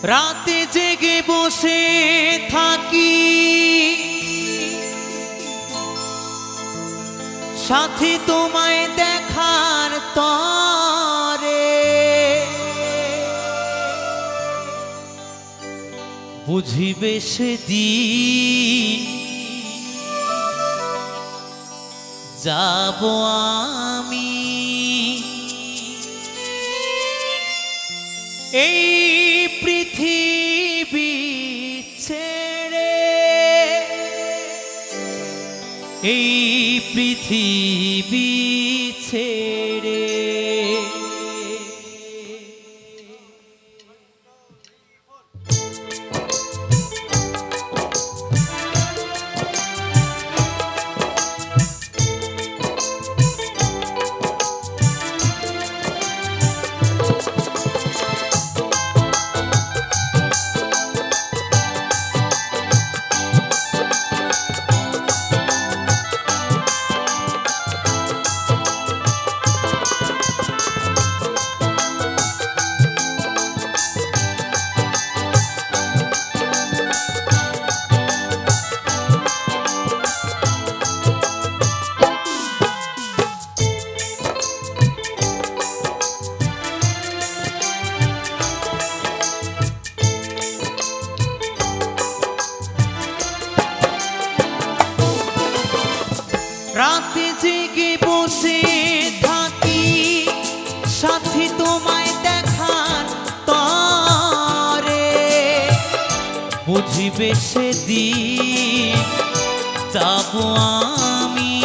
রাতে জেগে বসে থাকি সাথী তোমায় দেখার তরে, বুঝিবে সেদিন যাব আমি এই পৃথিবী ছেড়ে, এই পৃথিবী ছেড়ে। রাতে জেগে বসে থাকি সাথী তোমায় দেখার তরে, বুঝিবে সেদিন যাব আমি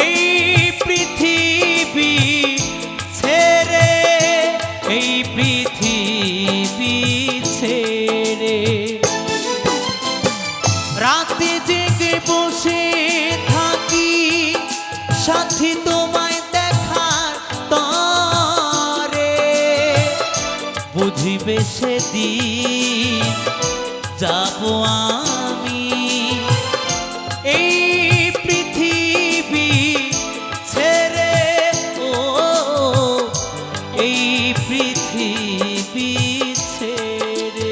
এই পৃথিবী ছেড়ে, এই পৃথিবী ছেড়ে। রাতে জেগে বসে থাকি সাথী তোমায় দেখার তরে, বুঝিবে সেদিন যাব আমি এই পৃথিবী ছেড়ে, ও এই পৃথিবী ছেড়ে।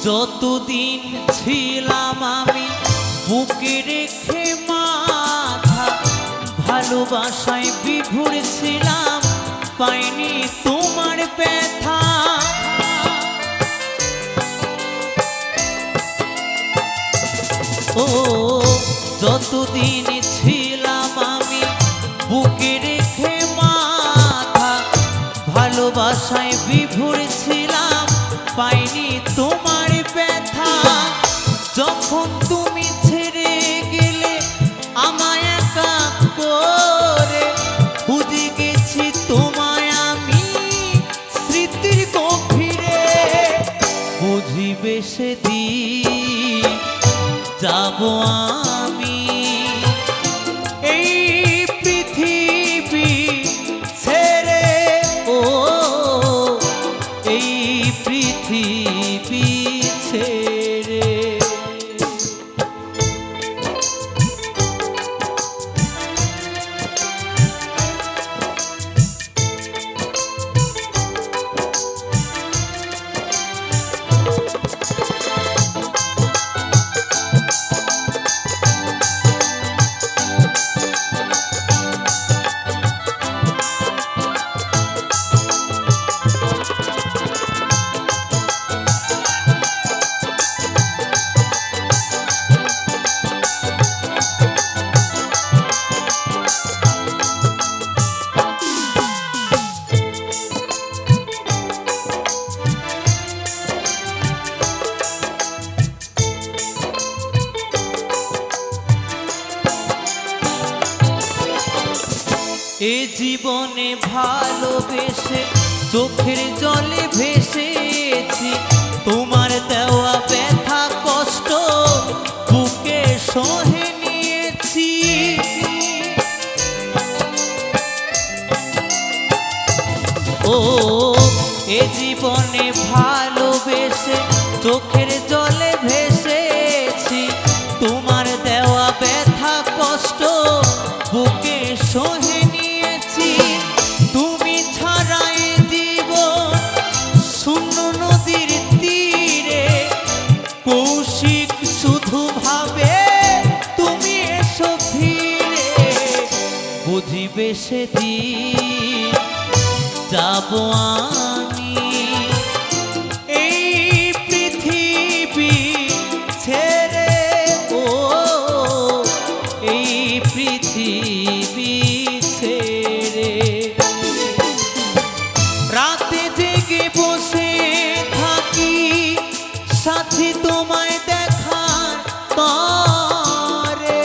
যতদিন ছিলাম আমি বুকে রেখে মাথা, ভালোবাসায় বিভোর ছিলাম পাইনি তোমার ব্যথা। ও যতদিন ছিলাম আমি বুকে রেখে মাথা, ভালোবাসায় বিভোর ছিলাম পাইনি তোমার ব্যথা। যখন তুমি ছেড়ে গেলে আমায় একা করে, খুঁজে গেছি তোমায় আমি স্মৃতির গভীরে, বুঝিবে সেদিন যাব আমি এ জীবনে ভালোবেসে চোখের জলে ভেসেছি, তোমার দেওয়া ব্যথা কষ্ট বুকে সহে নিয়েছি। ও এ জীবনে ভালোবেসে চোখের জলে ভেসেছি, তোমার দেওয়া ব্যথা কষ্ট বুকে সহে নিয়েছি। তুমি ছাড়াই জীবন শূন্য নদীর তীরে, কৌশিক শুধু ভাবে তুমি এসো ফিরে। বুঝিবে সেদিন যাব আমি এই পৃথিবী ছেড়ে, ও এই পৃথিবী ছেড়ে। রাতে জেগে বসে থাকি সাথী তোমায় দেখার তরে,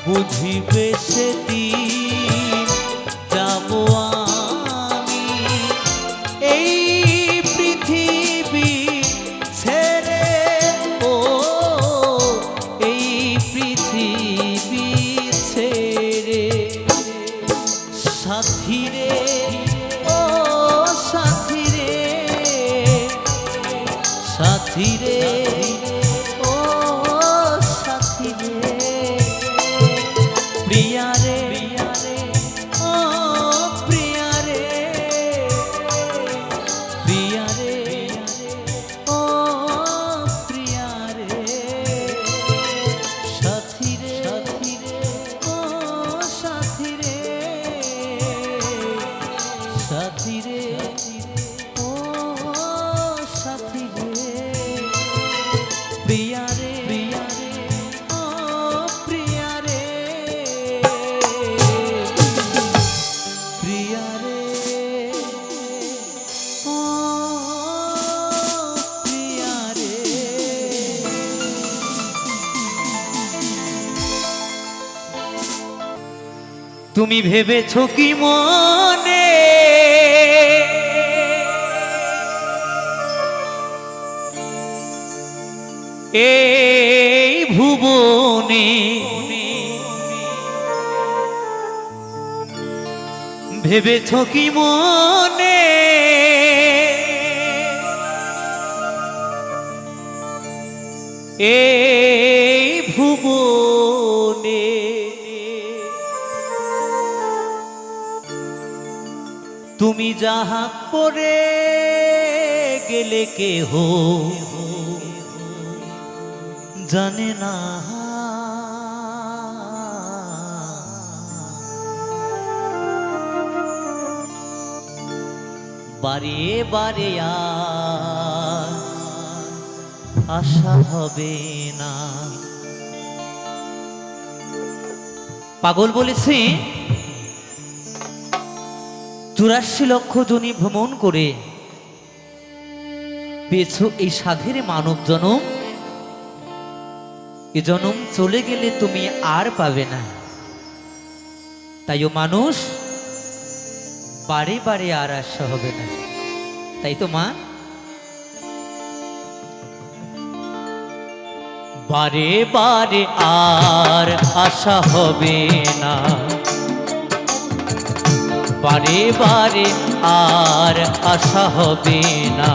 বুঝিবে সেদিন যাব আমি এই পৃথিবী ছেড়ে, ও এই পৃথিবী ছেড়ে। সাথী রে, ও সাথী রে, সাথী রে, ও সাথী রে, প্রিয়া রে, ও প্রিয়া রে, প্রিয়া রে, ও প্রিয়া রে, সাথী রে, ও সাথী রে, সাথী রে, ও সাথী রে, প্রিয়া রে, ও প্রিয়া রে, প্রিয়া রে, ও প্রিয়া রে। তুমি ভেবেছ কি মনে এই ভুবনে ভেবেছ কি মনে এই ভুবনে তুমি যাহা করে গেলে কেহ জানে না, বারে বারে আর আশা হবে না। পাগল বলেছে 84 লক্ষ জনি ভ্রমণ করে পেয়েছ এই সাধের মানব জনম, এ জনম চলে গেলে তুমি আর পাবে না। তাইও মানুষ বারে বারে আর আশা হবে না, তাই তো মা? বারে বারে আর আশা হবে না, বারে বারে আর আশা হবে না।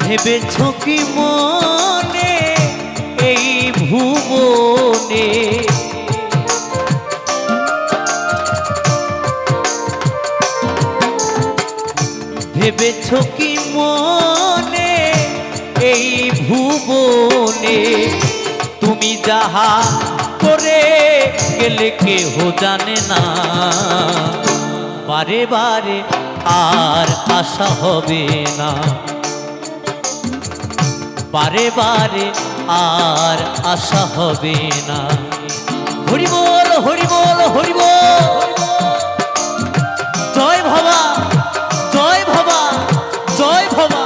ভেবেছ কি মনে এই ভুবনে ভেবেছ কি মনে এই ভুবনে তুমি যাহা করে গেলে কেহ জানে না, বারে বারে আর আশা হবে না, বারে বারে আর আশা হবে না। হরি বল, হরি বল, হরি বল, জয় ভবা, জয় ভবা, জয় ভবা।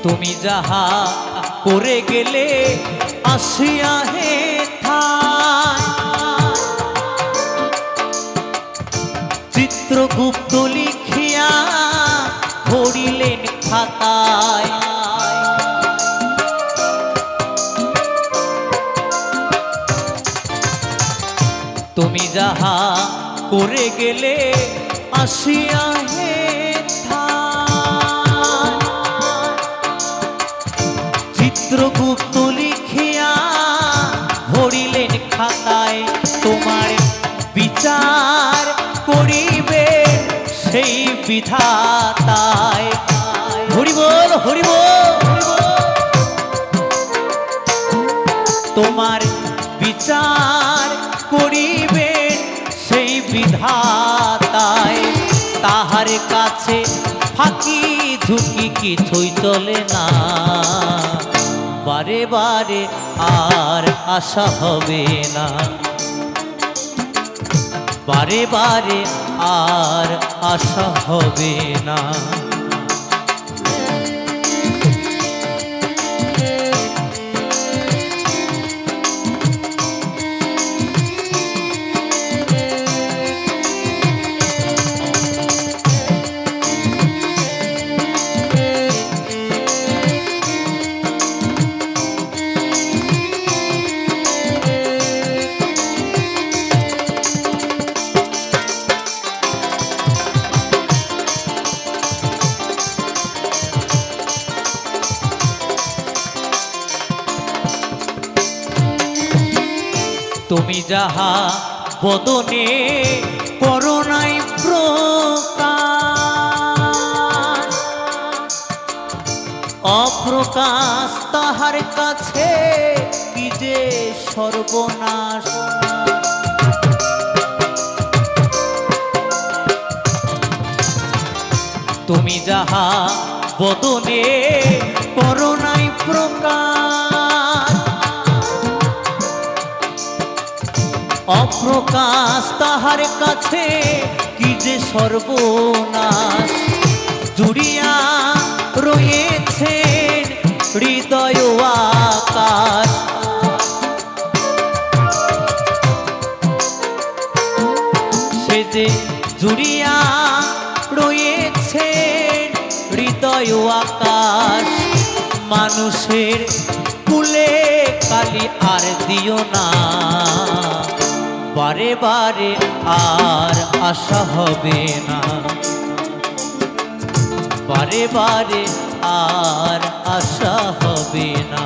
তুমি যাহা করে গেলে আসিয়া হে চিত্রগুপ্ত লিখিয়া ধরিলেন খাতায়। তুমি যাহা করে গেলে আসিয়া হে চিত্রগুপ্ত লিখিয়া ধরিলেন খাতায়। তোমার বিচার করিবে সেই বিধাতায়। হরি বল হরি বল। তোমার বিচার করিবে সেই বিধাতায়। তাহার কাছে ফাঁকি ঝুঁকি কিছুই চলে না। বারে বারে আর আশা হবে না। বারে বারে আর আশা হবে না। তুমি যাহা বদনে করোনাই প্রকাশ, অপ্রকাশ তাহার কাছে কি যে সর্বনাশ। তুমি যাহা বদনে করোনাই প্রকাশ, অপ্রকাশ তাহার কাছে কি যে সর্বনাশ। জুড়িয়া রয়েছেন হৃদয় আকাশ, সে যে জুড়িয়া রয়েছেন হৃদয় আকাশ। মানুষের কুলে কালি আর দিও না, বারে বারে আর আশা হবে না। বারে বারে আর আশা হবে না।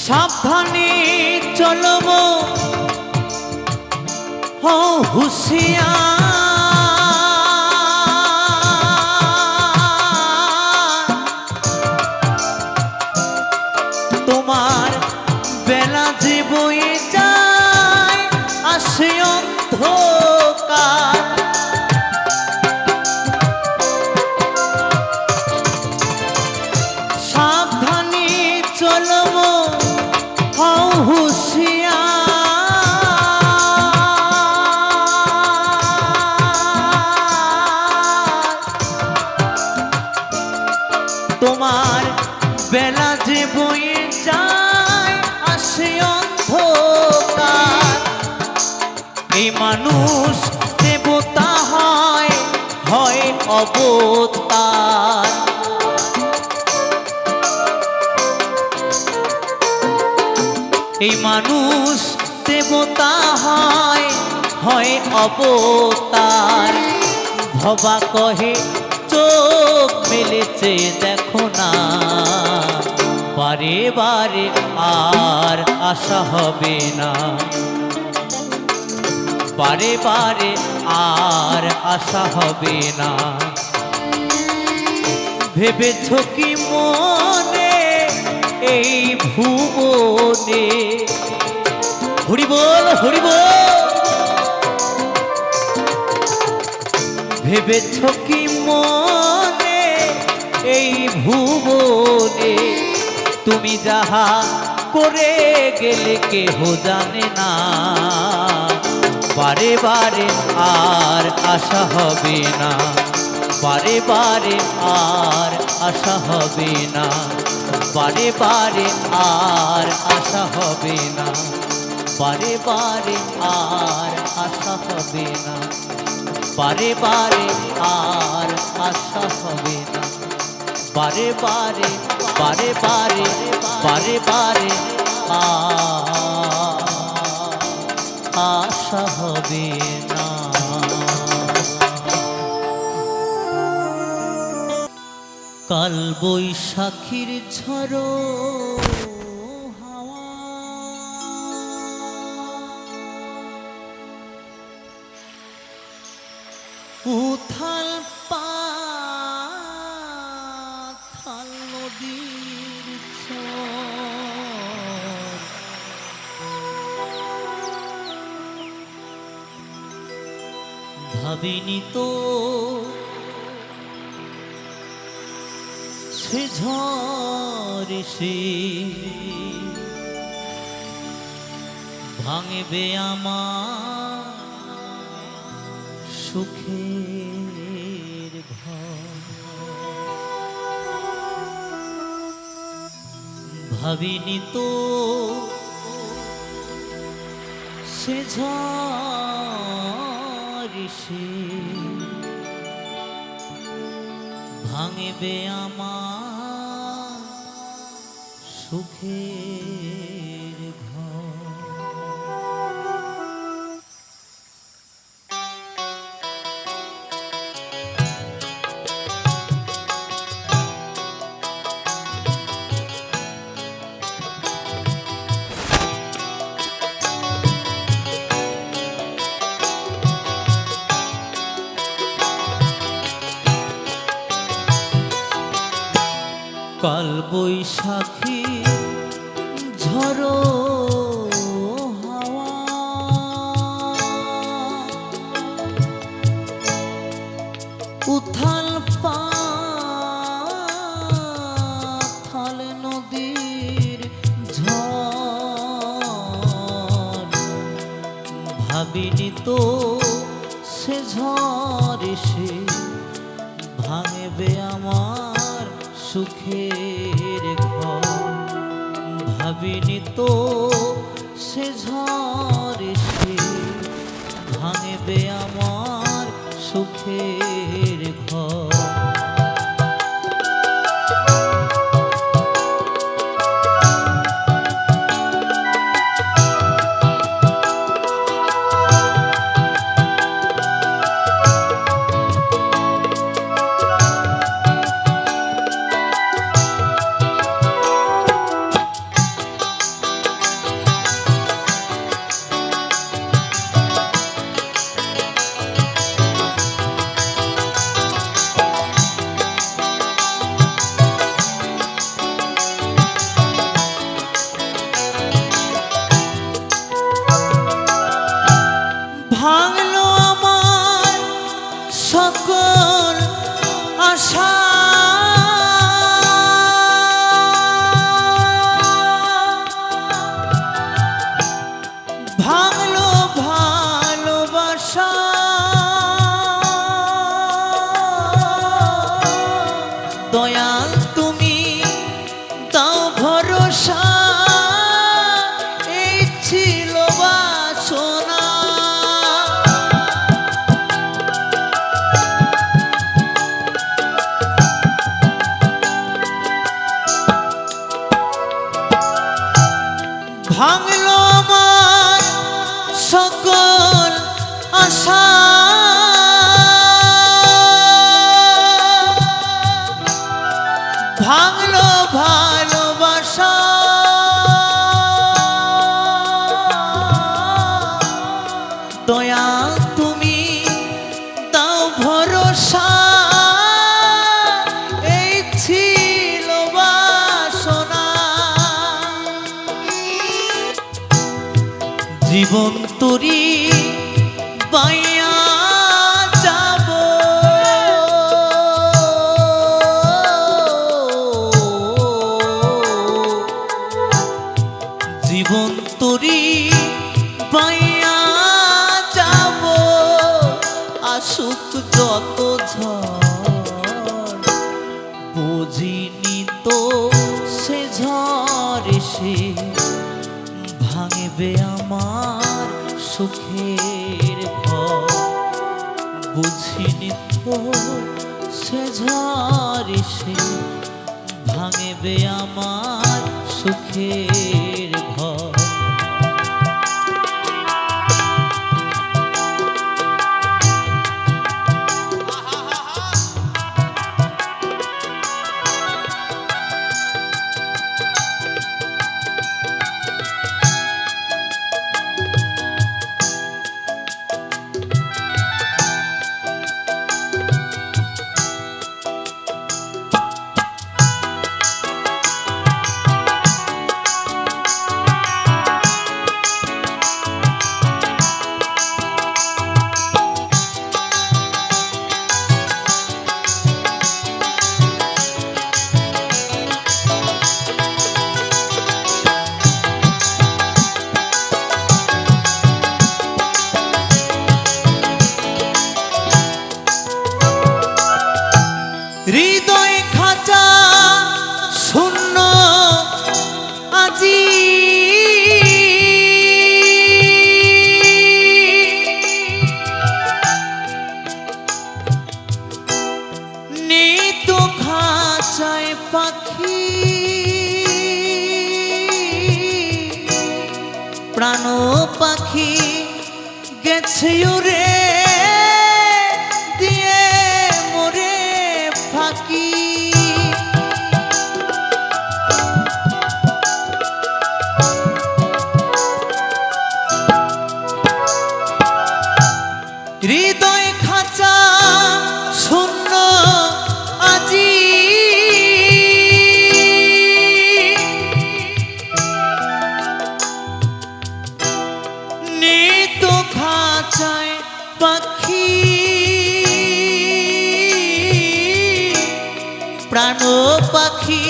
সাবধানে চলব হও হুঁশিয়ার, তোমার বেলা যে বয়ে যায় আসে অন্ধকার। সাবধানে চলব হও হুঁশিয়ার, তোমার বেলা যে বয়ে যায় আসে অন্ধকার। এই মানুষ দেবতা হয় হয় অবতার। এই মানুষ দেবতা হয় হয় অবতার। ভবা কহে চোখ মেলেছে দেখো না, বারে বারে আর আশা হবে না। বারে বারে আর আশা হবে না। ভেবেছ কি মনে এই ভুবনে, হরি বল হরি বল, ভেবেছ কি মনে এই ভুবনে তুমি যাহা করে গেলে কেহ জানে না। বারে বারে আর আশা হবে না, বারে বারে আর আশা হবে না, বারে বারে আর আশা হবে না, বারে বারে আর আশা হবে না, বারে বারে আর আশা হবে না, বারে বারে বারে বারে বারে বারে আশা হবে না। কাল বৈশাখীর ঝড়ো হাওয়া, উথাল পাথাল নদীর চর, ভাবিনি তো সে ঝড় এসে ভাঙবে আমার সুখের ঘর। ভাবিনি তো সে ঝড় এসে ভাঙবে আমার সুখের ঘর। কাল বৈশাখী ঝড়ো হাওয়া, উথাল পাথাল নদীর ঝড়, ভাবিনি তো সে ঝড় এসে ভাঙবে আমার সুখের ঘর। ভাবিনি তো সে ঝড় এসে ভাঙবে আমার সুখের ঘর। ভাঙলো আমার সকল আশা, ভাঙলো ভালোবাসা, দয়াল তুমি দাও ভরসা, এই ছিল বাসনা। ভাঙলো আমার সকল আশা, ভাঙলো ভালোবাসা, দয়া জীবন তরি বাইয়া যাব জীবন তরি বাইয়া যাব আসুক যত ঝড় বুঝিনি তো সে ঝড় এসে ভাঙবে আমার সুখের ঘর বুঝিনি তো সে ঝড় এসে ভাঙবে আমার সুখের ঘর হৃদয় খাঁচা শূন্য আজি নেই তো খাঁচায় পাখি প্রাণ পাখি গেছে উড়ে হৃদয় খাঁচা শূন্য আজি নেই তো খাঁচায় পাখি প্রাণ পাখি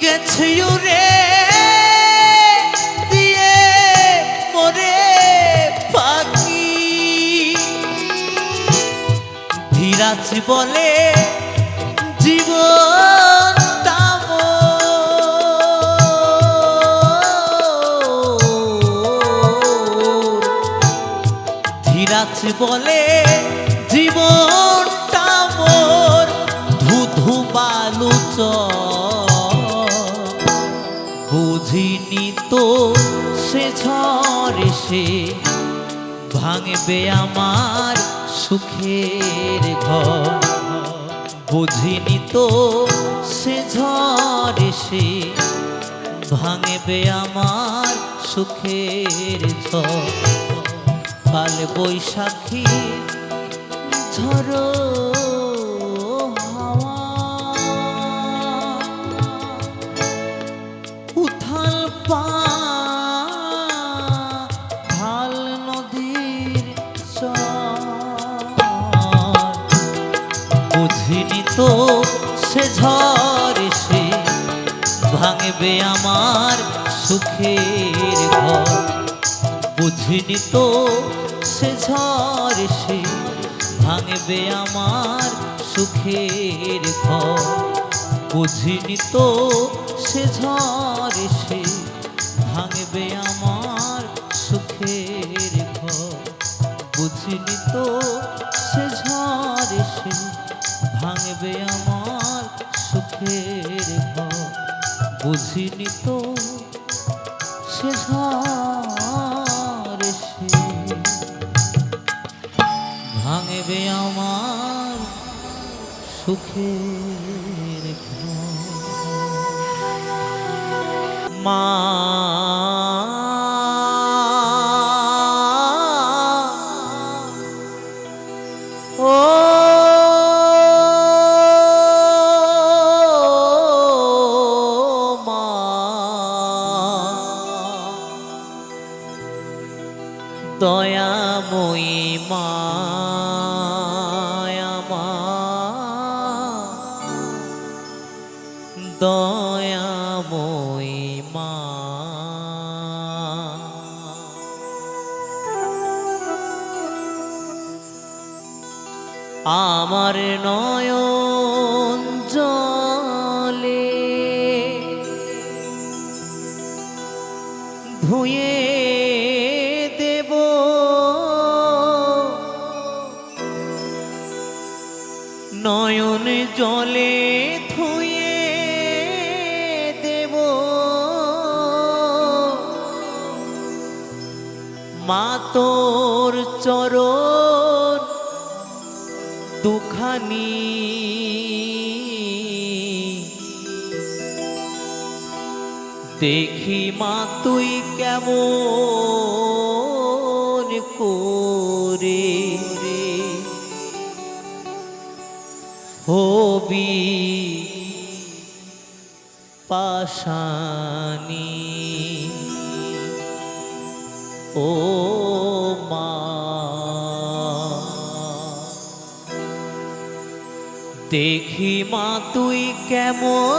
গেছে উড়ে দিয়ে মরে পাখি ধীরাজ বলে জীবন ধীরাজ বলে জীবনটা মোর ধুধু বালু বুঝিনি তো সে ঝড় এসে ভাঙবে আমার সুখের ঘর বুঝিনি তো সে ঝড় এসে ভাঙবে আমার সুখের ঝড় কাল বৈশাখী ঝড়ো হাওয়া উথাল ঢাল নদীর বুঝিনি তো সে ঝড় এসে ভাঙবে আমার সুখের ঘর বুঝিনি তো সে ঝড় এসে ভাঙবে আমার সুখের ঘর বুঝিনি তো সে ঝড় এসে ভাঙবে আমার সুখের ঘর বুঝিনি তো সে ঝড় এসে ভাঙবে আমার সুখের ঘর বুঝিনি তো সে ঝড় এসে ভাঙবে আমার সুখের ঘর মা দয়াময়ী মায়ামা দয়াময়ী মা আমার নয়ন জলে ধুয়ে দেব নয়ন জলে ধুয়ে দেব মা তোর চরণ দুখানি দেখি মা তুই কেমন করে হবি পাশানি ও মা দেখি মা তুই কেমন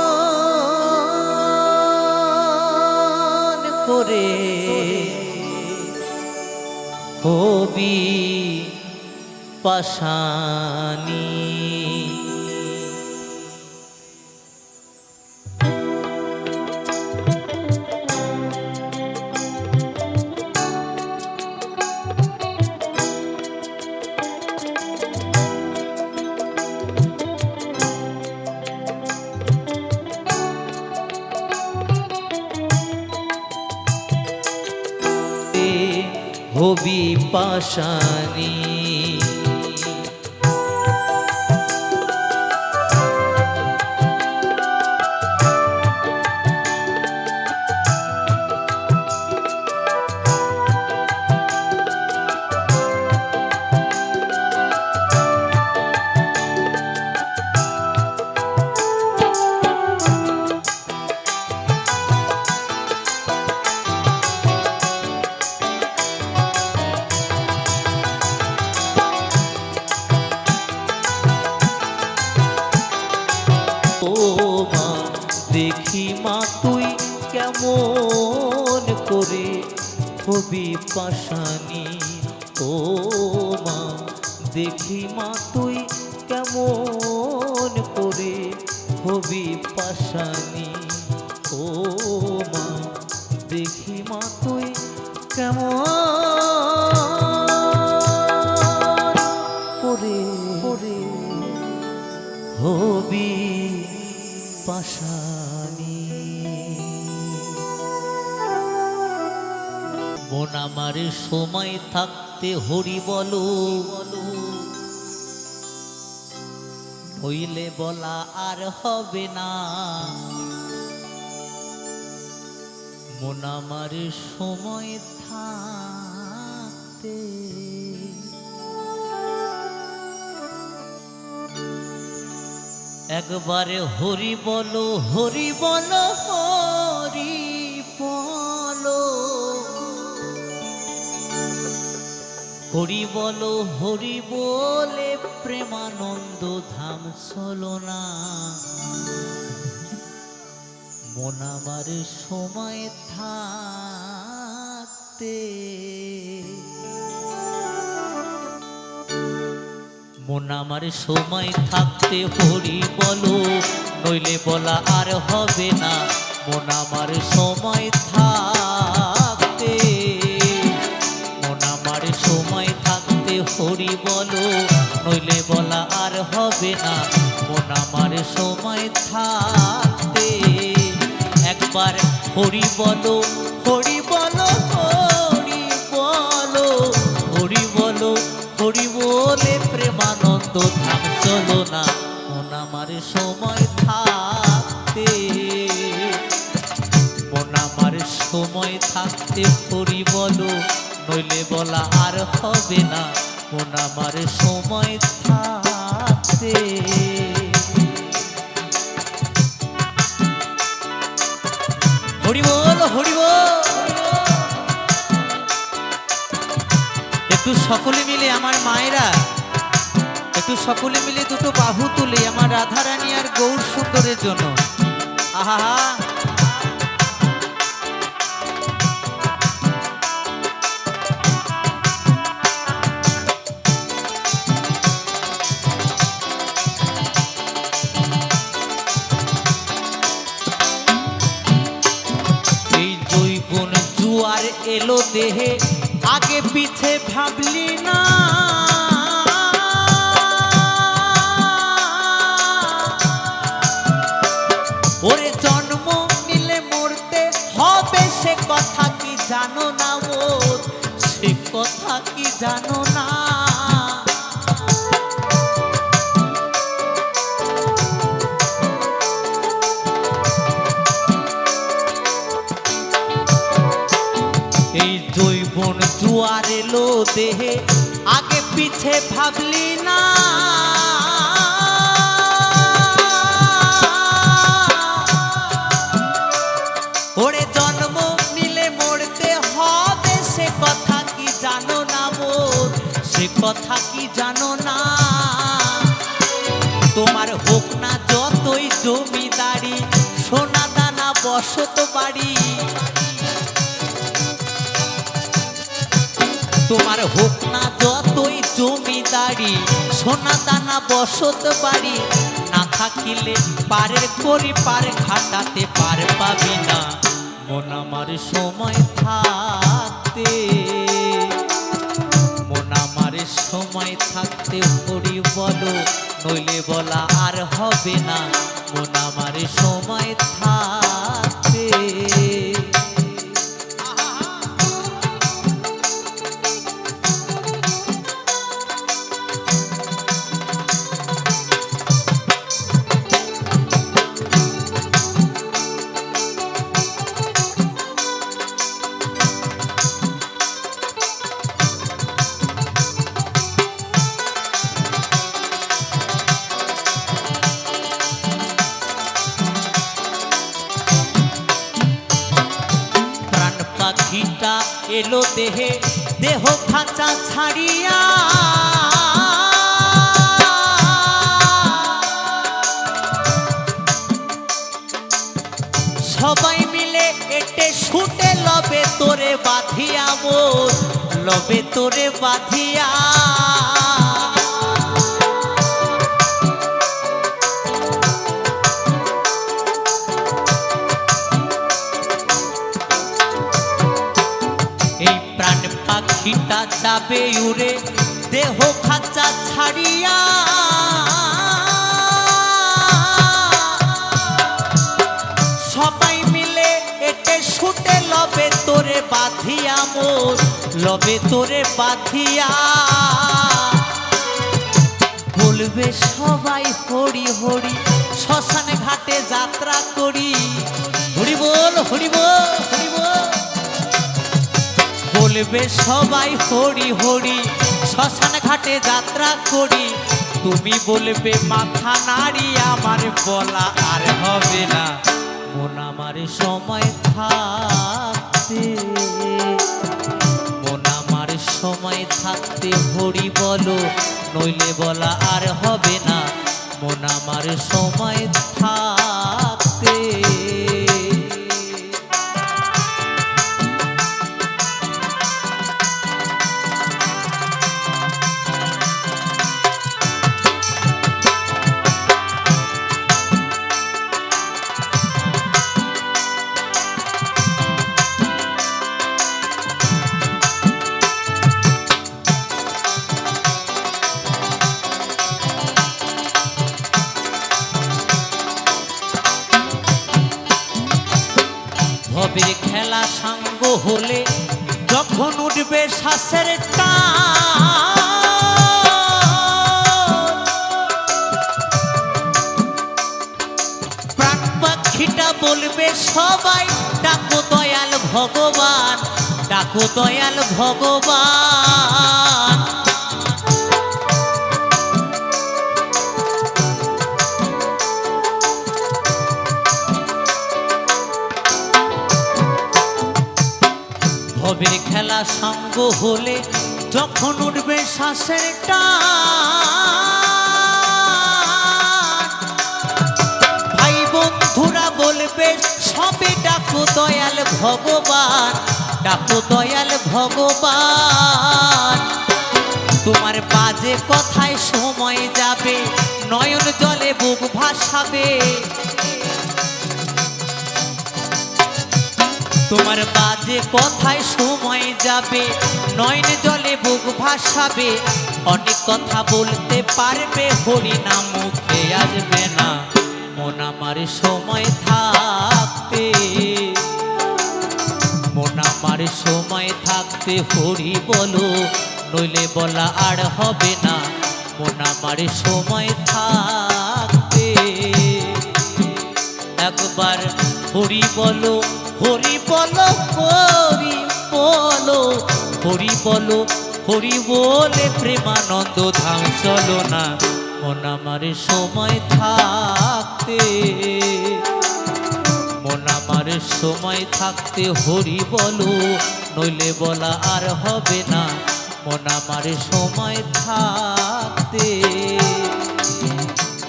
করে হবি পাশানি হবি পাশানি দেখি মা তুই কেমন করে হবি পাশানি ও মা দেখি মা তুই কেমন করে হবি পাশানি ও মা দেখি মা তুই কেমন করে হবি পাশানি মন আমার সময় থাকতে হরি বলো হইলে বলা আর হবে না মন আমার সময় থাকতে একবারে হরি বলো হরি বলো হরি বলো হরি বলো হরি বলে প্রেমানন্দ ধাম চলো না মন আমার সময় থাকতে মন আমার সময় থাকতে হরি বলো নইলে বলা আর হবে না মন আমার সময় থাকতে মন আমার সময় থাকতে হরি বলো নইলে বলা আর হবে না মন আমার সময় থাকতে একবার হরি বলো হরি বলো হরি বলো হরি বলো হরি বলে প্রেমানন্দ ধাম চলো না মন আমার সময় থাকতে মন আমার সময় থাকতে হরি বলো নইলে বলা আর হবে না মন আমার সময় থাকতে হরি বল হরি বল একটু সকলে মিলে আমার মায়েরা, একটু সকলে মিলে দুটো বাহু তুলে আমার রাধারানী আর গৌর সুন্দরের জন্য। আহা, এই জৈবন জুয়ার এলো দেহে, আগে পিছে ভাবলি না। ওরে জন্ম নিলে মরতে হবে, সে কথা কি জানো না? ও সে কথা কি জানো না? এই জৈবন জুয়ার এলো দেহে, আগে পিছে ভাবলি না। ওরে জন্ম নিলে মরতে হবে, সে কথা কি জানো না? মোর সে কথা কি জানো না? তোমার হোক না যতই জমিদারি, সোনা দানা বসত বাড়ি, তোমার হোক না যতই জমিদারি, সোনা দানা বসত বাড়ি, না থাকিলে পারের করি পার ঘাটাতে পার পাবি না। মন আমার সময় থাকতে, মন আমার সময় থাকতে হরি বলো, নইলে বলা আর হবে না। মন আমার সময় থাকতে। পাখিটা এলো দেহে, দেহ খাঁচা ছাড়িয়া, সবাই মিলে এটে শুটে লবে তোরে বাঁধিয়া, মোর লবে তোরে বাঁধিয়া। এই প্রাণ পাখিটা যাবে উড়ে, দেহ খাঁচা ছাড়িয়া, সবাই মিলে এটে শুটে লবে তোরে বাঁধিয়া, মোর লবে তোরে বাঁধিয়া। বলবে সবাই হরি হরি, শ্মশান ঘাটে যাত্রা করি, হরি বল হরি বল হরি বল। বলবে সবাই হরি হরি, শ্মশান ঘাটে যাত্রা করি, তুমি বলবে মাথা নাড়ি, আমার বলা আর হবে না। মন আমার সময় থাকতে, মন আমার সময় থাকতে হরি বলো, নইলে বলা আর হবে না। মন আমার সময় থাকতে। ভবের খেলা সাঙ্গ হলে, যখন উঠবে শ্বাসের টান, প্রাণ পাখিটা বলবে সবাই, ডাকো দয়াল ভগবান, ডাকো দয়াল ভগবান। ভবের খেলা সঙ্গ হলে, যখন উঠবে শ্বাসের টান, ভাই বন্ধুরা বলবে সবে ডাকো দয়াল ভগবান, ডাকো দয়াল ভগবান। তোমার বাজে কথায় সময় যাবে, নয়ন জলে বুক ভাসাবে। তোমার বাজে কথায় সময় যাবে, নয়ন জলে বুক ভাসাবে। অনেক কথা বলতে পারবে, হরি নাম মুখে আসবে না। মন আমার সময় থাকতে, মন আমার সময় থাকতে হরি বলো, নইলে বলা আর হবে না। মন আমার সময় থাকতে একবার হরি বলো, হরি বলো, হরি বলো, হরি বলো, হরি বলে প্রেমানন্দ ধাম চলো না। মন আমার সময় থাকতে, মন আমার সময় থাকতে হরি বলো, নইলে বলা আর হবে না। মন আমার সময় থাকতে,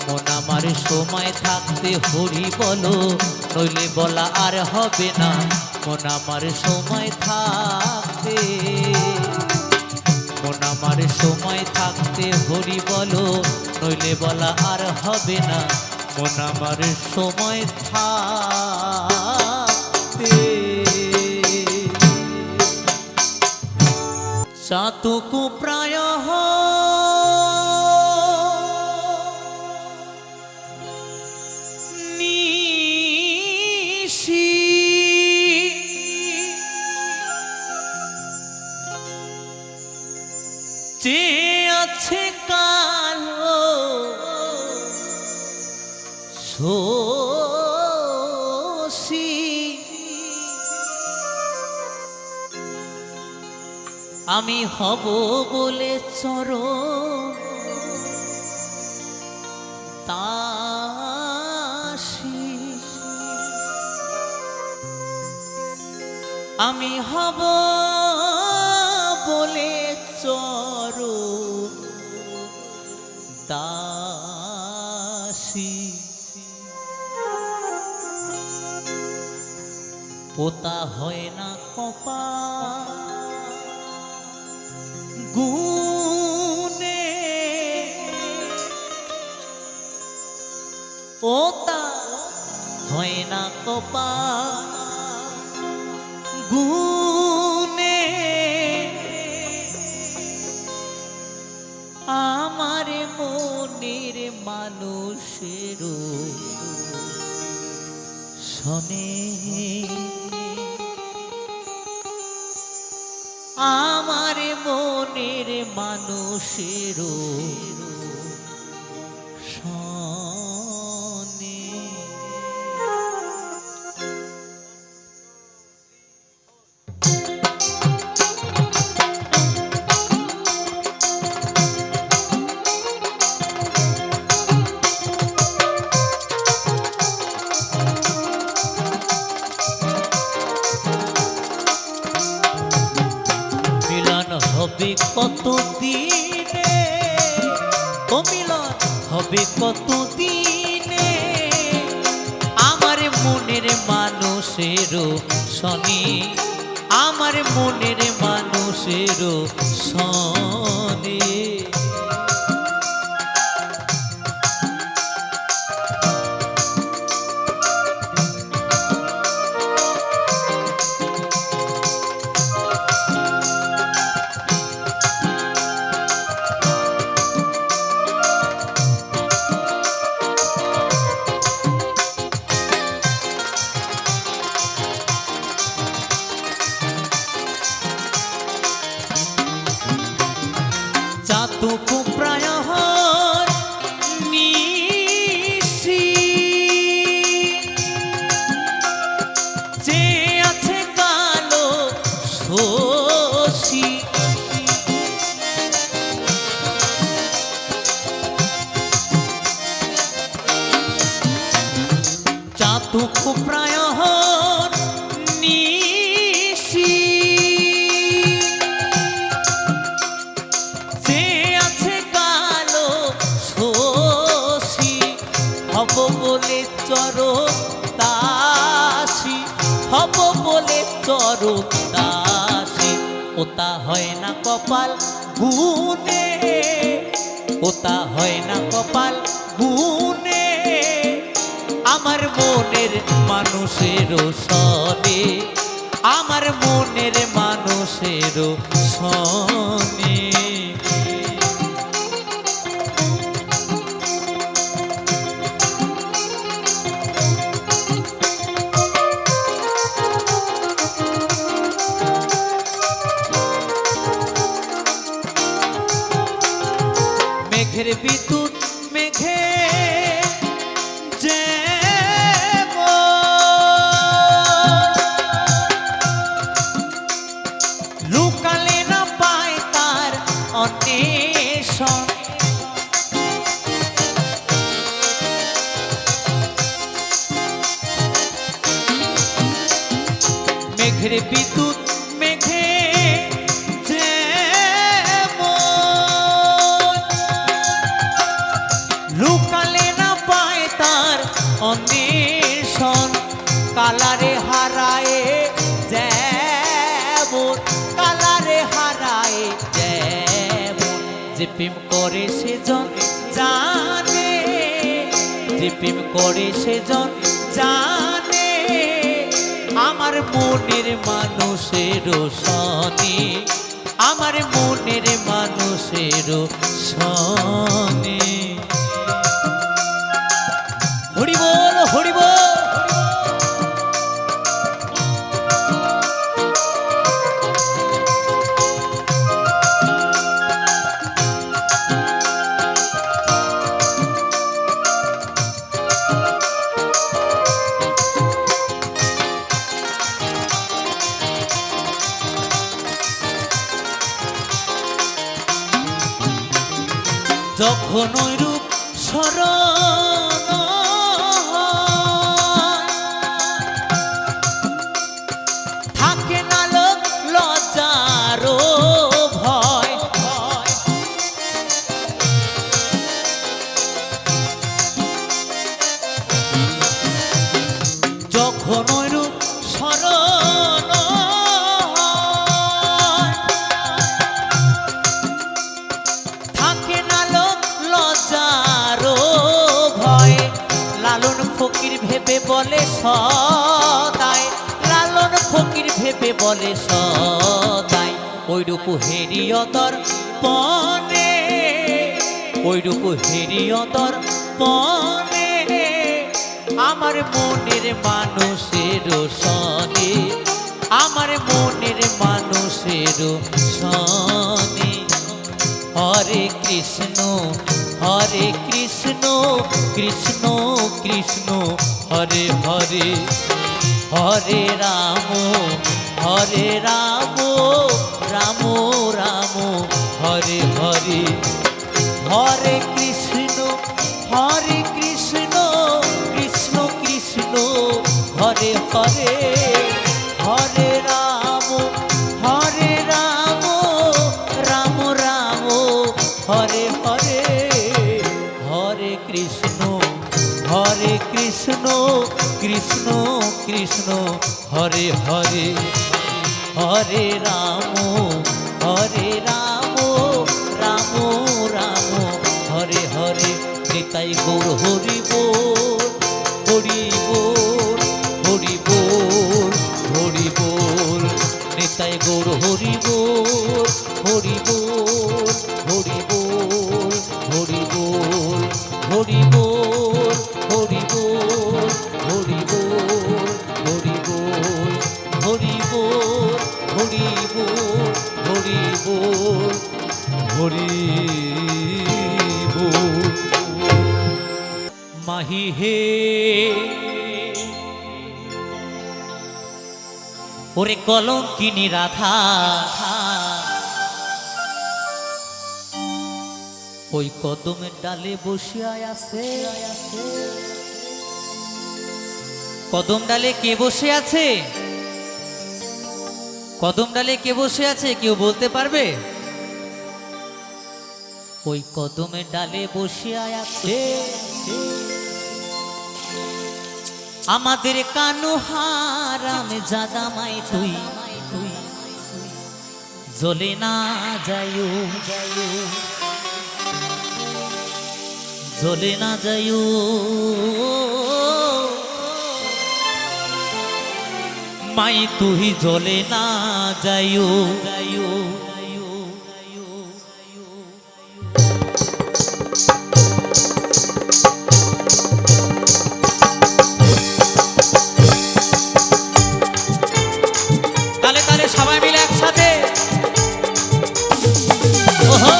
মন আমার সময় থাকতে হরি বলো, নইলে বলা আর হবে না। মন আমার সময় থাকতে, মন আমার সময় থাকতে হরি বলো, নইলে বলা আর হবে না। মন আমার সময় থাকতে। চাতকু প্রায় নিশি, যে আছে কালো শোষী, আমি হব বলে চরণ দাসী, আমি হব বলে চরণ দাসী। পোতা হয় না কপাল গুনে, পোতা হয় না কপাল গুনে, আমার মনের মানুষের শোনে, আমার মনের মানুষের শোনে। হবে কত দিনে, ও মিলন হবে কত দিনে, আমার মনের মানুষেরও শনি, আমার মনের মানুষেরও শনি। হব বলে চরণ দাসী। ওটা হয় না কপাল গুনে, ওটা হয় না কপাল গুনে, আমার মনের মানুষের সনে, আমার মনের মানুষের সনে। মেঘের বিদ্যুৎ মেঘে লুকালে না পায় তার অন্বেষণ। মেঘের বিদ্যুৎ মেঘে লুকালে না পায় তার অন্বেষণ। কালারে হারায় যেমন, কালারে হারায় যেমন, যে প্রেম করে সেজন জানে, যে প্রেম করে সেজন জানে, আমার মনের মানুষের সনে, আমার মনের মানুষের সনে। হরি বল হরি বল। যখন ওই রূপ স্মরণ থাকে না লোক লজ্জারও ভয়, যখন ওই রূপ স্মরণ থাকে না লোক লজ্জারও ভয়। লালন ফকির ভেবে বলে সদাই, লালন ফকির ভেবে বলে সদাই, ওইরূপ হেরিয়তর পনে, ওইরূপ হেরিয়তর পনে, আমার মনের মানুষের সনে, আমার মনের মানুষের সনে। হরে কৃষ্ণ হরে কৃষ্ণ, কৃষ্ণ কৃষ্ণ হরে হরে, হরে রাম হরে রাম, রাম রাম হরে হরে, হরে কৃষ্ণ হরে কৃষ্ণ, কৃষ্ণ কৃষ্ণ হরে হরে, হরে রাম হরে রাম, রাম রাম হরে হরে, হরে কৃষ্ণ কৃষ্ণ কৃষ্ণ হরে হরে, হরে রাম রাম রাম হরে হরে। নিতাই গৌর হরি বল হরি বল হরি বল হরি বল, নিতাই গৌর হরি বল হরি বল হরি বল হরি বল হরি বল হরি বল হরি বল হরি বল হরি বল হরি বল হরি বল হরি বল। মাহি হে ওরে কলঙ্কিনী রাধা, ওই কদমের ডালে বসিয়া আছে, কদম ডালে কে বসে আছে? কদম ডালে কে বসে আছে কেউ বলতে পারবে? ওই কদমের ডালে বসিয়া আছে আমাদের কানু হারাম জাদা মাই তুই জ্বলে না যাইও জ্বলে না যাইও মাই তুই জ্বলে না যাইও তালে তালে সবাই মিলে একসাথে ওহো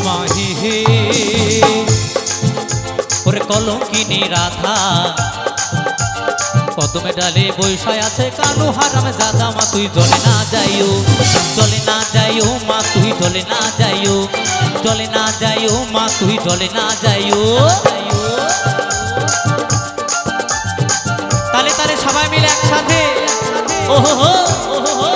মাহি হে ওরে কলঙ্কিনী রাধা কদমে ডালে বৈশায় আছে কানু হারাম জাদা মা তুই জ্বলে না যাইও মা তুই জ্বলে না যাইও মা তুই জ্বলে না যাইও তালে তালে সবাই মিলে একসাথে ওহো হো ওহো হো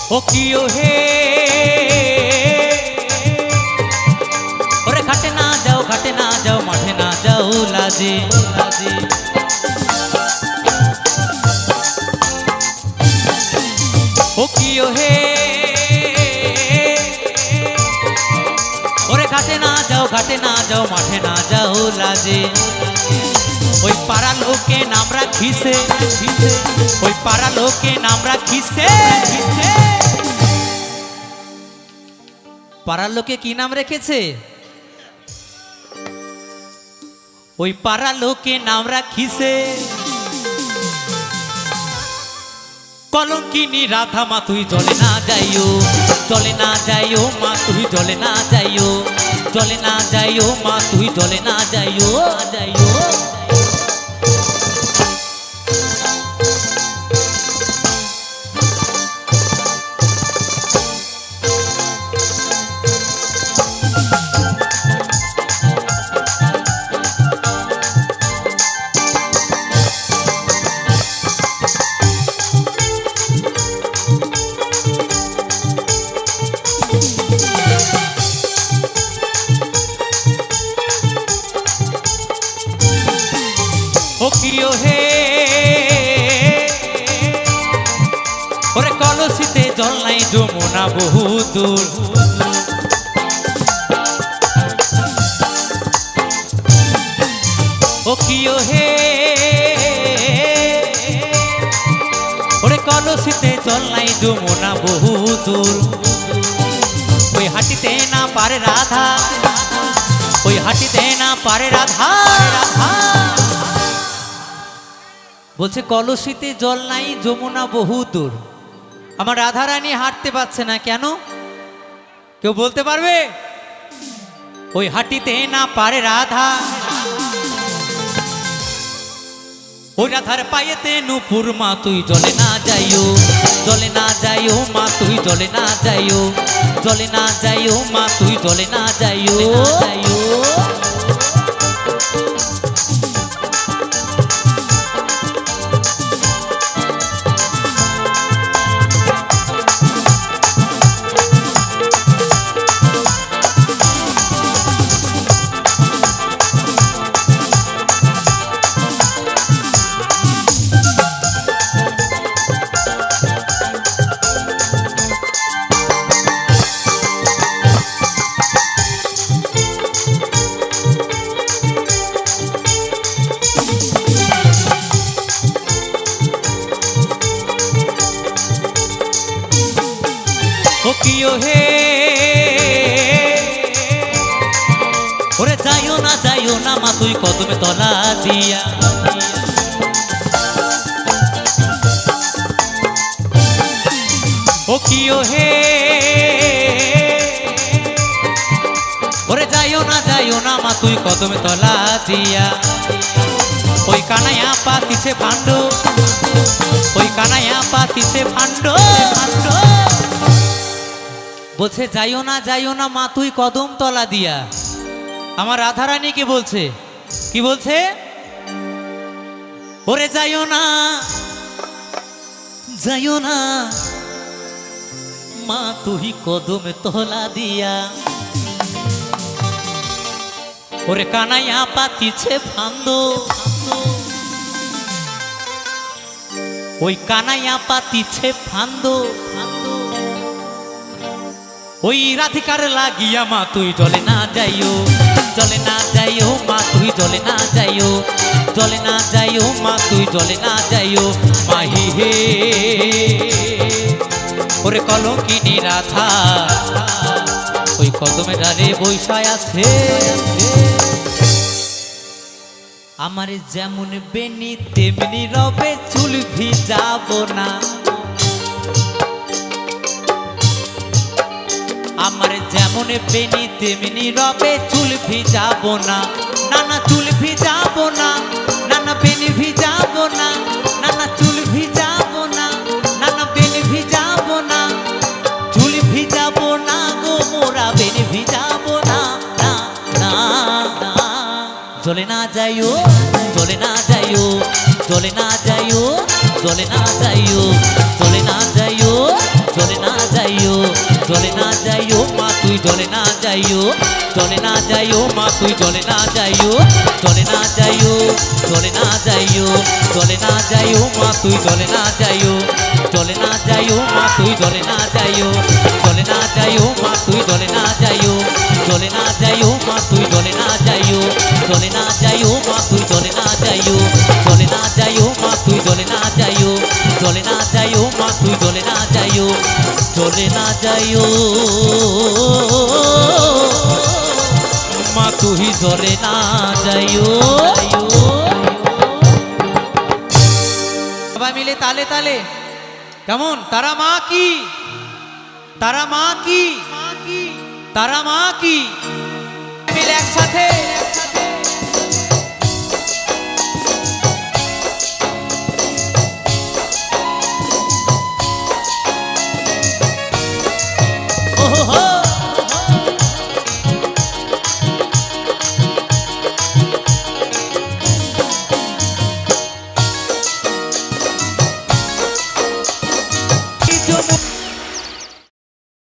ও কিও হে ওরে ঘাটে না যাও মাঠে না যাও লাজে ও কিও হে ওরে ঘাটে না যাও মাঠে না যাও লাজে ওই পাড়া লোকে নাম রাখিছে ওই পাড়া লোকে নাম রাখিছে পাড়ার লোকে কি নাম রেখেছে ওই পাড়া লোকে নাম রাখিছে কলঙ্কিনী রাধা মা তুই জ্বলে না যাইও মা তুই জ্বলে না যাইও মা তুই জ্বলে না যাইও ও কিও হে ওরে কলসিতে জল নাই যমুনা বহু দূর ও কিও হে ওরে কলসিতে জল নাই যমুনা বহু দূর ওই হাঁটিতে না পারে রাধা বলছে কলসিতে জল নাই যমুনা বহু দূর আমার রাধারানী হাঁটতে পারছে না কেন কেউ বলতে পারবে ওই হাঁটিতে না পারে রাধা ওই রাধার পায়েতে নূপুর মা তুই জ্বলে না যাইও মা তুই জ্বলে না যাইও মা তুই জ্বলে না যাইও কিও হে ওরে যাইও না মা তুই তুই কদমে তলা দিয়া। ও কিও হে ওরে যাইও না মা তুই কদমে তলা দিয়া। ওই কানাইয়া পাতিছে ভাণ্ড, ওই কানাইয়া পাতিছে ভাণ্ড। বলছে যাইও না মা তুই কদম তলা দিয়া। আমার রাধারানীকে বলছে, কি বলছে? ওরে যাইও না মা তুই কদম তলা দিয়া। ওরে কানাইয়া পাতিছে ফান্দ, ওই কানাইয়া পাতিছে ফান্দ। ওই রাধিকার লাগিয়া মা তুই জলে না যাইও মা তুই জলে না যাইও মা তুই জলে না যাইও মাহি হে। ওরে কলঙ্কিনী রাধা ওই কদমে ডালে বৈশায় আছে। আমার যেমন বেনি তেমনি রবে চুল ভিজাবো না। আমার যেমন বেনি তেমনি রবে চুল ভিজাবো না। না চুল ভিজাবো না, না বেনি ভিজাবো না, না চুল ভিজাবো না, না বেনি ভিজাবো না, চুল ভিজাবো না গো মোরা বেনি ভিজাবো না। না জলে না যাইও জলে না যাইও জলে না যাইও জলে না যাইও জলে না যাইও জলে না যাইও জলে না যাইও মা তুই জলে না যাইও মা তুই জলে না যাইও জলে না যাইও জলে না যাইও জলে না যাইও মা তুই জলে না যাইও জলে না যাইও মা তুই জলে না যাইও জলে না যাইও মা তুই জলে না যাইও জলে না যাইও মা তুই জলে না যাইও জলে না যাইও মা তুই জলে না যাইও জলে না যাইও মা তুই জলে না যাইও জলে না যাইও মা তুই জলে না যাইও জলে না যাইও মা তুই জলে না যাইও। সবাই মিলে তালে তালে কেমন? তারা মা কি, তারা মা কি, তারা মা কি, মিলে একসাথে